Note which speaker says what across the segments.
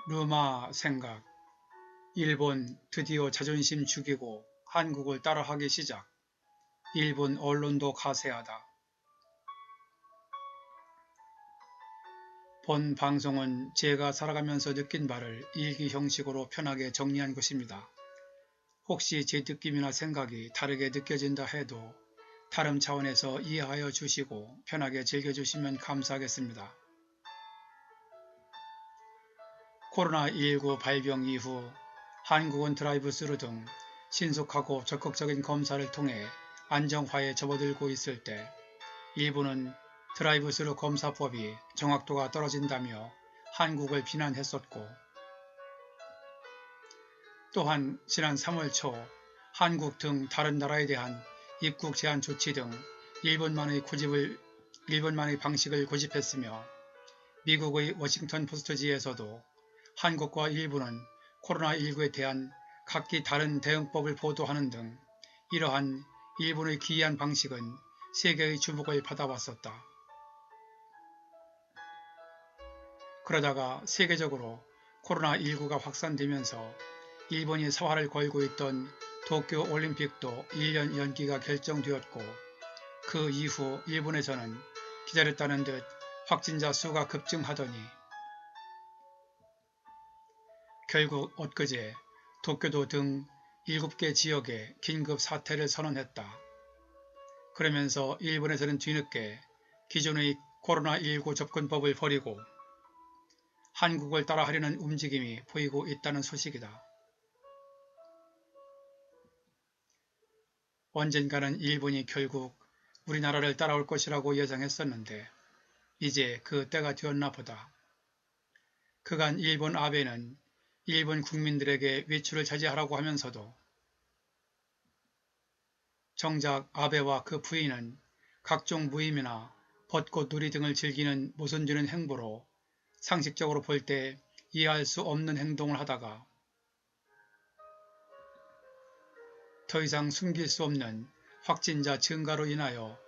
Speaker 1: 르마 생각. 일본 드디어 자존심 죽이고 한국을 따라하기 시작. 일본 언론도 가세하다. 본 방송은 제가 살아가면서 느낀 바를 일기 형식으로 편하게 정리한 것입니다. 혹시 제 느낌이나 생각이 다르게 느껴진다 해도 다름 차원에서 이해하여 주시고 편하게 즐겨주시면 감사하겠습니다. 코로나19 발병 이후 한국은 드라이브스루 등 신속하고 적극적인 검사를 통해 안정화에 접어들고 있을 때 일본은 드라이브스루 검사법이 정확도가 떨어진다며 한국을 비난했었고, 또한 지난 3월 초 한국 등 다른 나라에 대한 입국 제한 조치 등 일본만의 방식을 고집했으며, 미국의 워싱턴 포스트지에서도 한국과 일본은 코로나19에 대한 각기 다른 대응법을 보도하는 등 이러한 일본의 기이한 방식은 세계의 주목을 받아왔었다. 그러다가 세계적으로 코로나19가 확산되면서 일본이 사활을 걸고 있던 도쿄 올림픽도 1년 연기가 결정되었고, 그 이후 일본에서는 기다렸다는 듯 확진자 수가 급증하더니 결국 엊그제 도쿄도 등 7개 지역에 긴급 사태를 선언했다. 그러면서 일본에서는 뒤늦게 기존의 코로나19 접근법을 버리고 한국을 따라하려는 움직임이 보이고 있다는 소식이다. 언젠가는 일본이 결국 우리나라를 따라올 것이라고 예상했었는데 이제 그 때가 되었나 보다. 그간 일본 아베는 일본 국민들에게 외출을 자제하라고 하면서도 정작 아베와 그 부인은 각종 무임이나 벚꽃 놀이 등을 즐기는 모순되는 행보로 상식적으로 볼 때 이해할 수 없는 행동을 하다가 더 이상 숨길 수 없는 확진자 증가로 인하여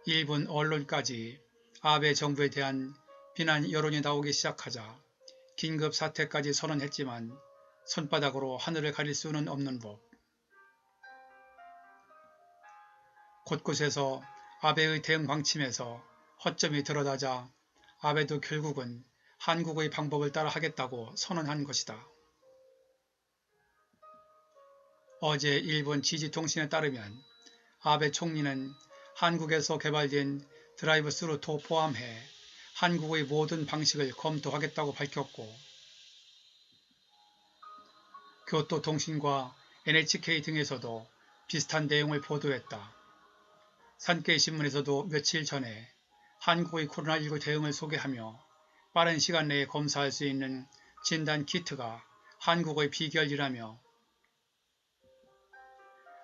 Speaker 1: 일본 언론까지 아베 정부에 대한 비난 여론이 나오기 시작하자 긴급 사태까지 선언했지만 손바닥으로 하늘을 가릴 수는 없는 법. 곳곳에서 아베의 대응 방침에서 허점이 드러나자 아베도 결국은 한국의 방법을 따라 하겠다고 선언한 것이다. 어제 일본 지지통신에 따르면 아베 총리는 한국에서 개발된 드라이브스루도 포함해 한국의 모든 방식을 검토하겠다고 밝혔고, 교토통신과 NHK 등에서도 비슷한 내용을 보도했다. 산케이신문에서도 며칠 전에 한국의 코로나19 대응을 소개하며 빠른 시간 내에 검사할 수 있는 진단키트가 한국의 비결이라며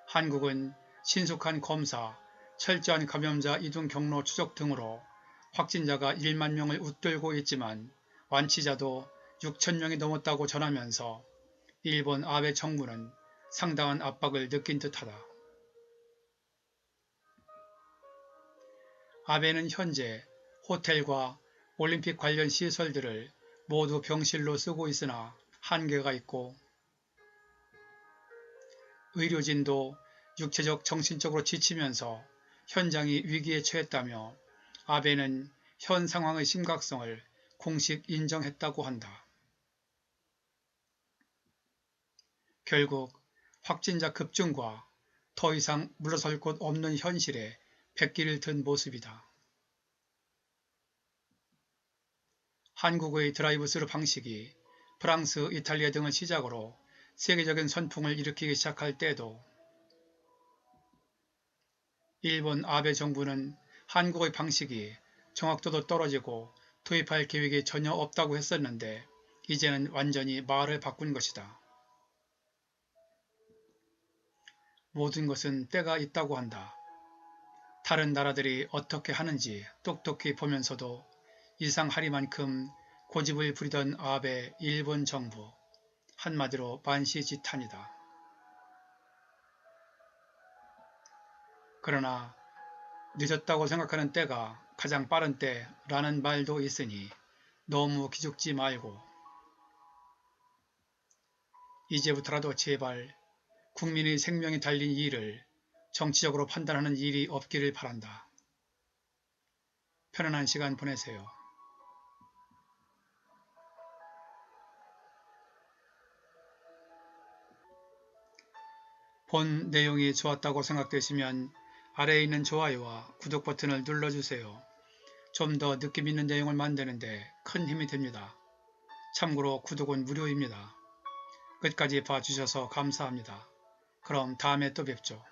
Speaker 1: 한국은 신속한 검사, 철저한 감염자 이동 경로 추적 등으로 확진자가 1만 명을 웃돌고 있지만 완치자도 6천 명이 넘었다고 전하면서 일본 아베 정부는 상당한 압박을 느낀 듯하다. 아베는 현재 호텔과 올림픽 관련 시설들을 모두 병실로 쓰고 있으나 한계가 있고, 의료진도 육체적 정신적으로 지치면서 현장이 위기에 처했다며 아베는 현 상황의 심각성을 공식 인정했다고 한다. 결국 확진자 급증과 더 이상 물러설 곳 없는 현실에 백기를 든 모습이다. 한국의 드라이브스루 방식이 프랑스, 이탈리아 등을 시작으로 세계적인 선풍을 일으키기 시작할 때도 일본 아베 정부는 한국의 방식이 정확도도 떨어지고 도입할 계획이 전혀 없다고 했었는데 이제는 완전히 말을 바꾼 것이다. 모든 것은 때가 있다고 한다. 다른 나라들이 어떻게 하는지 똑똑히 보면서도 이상하리만큼 고집을 부리던 아베 일본 정부, 한마디로 만시지탄이다. 그러나 늦었다고 생각하는 때가 가장 빠른 때라는 말도 있으니 너무 기죽지 말고 이제부터라도 제발 국민의 생명이 달린 이 일을 정치적으로 판단하는 일이 없기를 바란다. 편안한 시간 보내세요. 본 내용이 좋았다고 생각되시면 아래에 있는 좋아요와 구독 버튼을 눌러주세요. 좀 더 느낌 있는 내용을 만드는데 큰 힘이 됩니다. 참고로 구독은 무료입니다. 끝까지 봐주셔서 감사합니다. 그럼 다음에 또 뵙죠.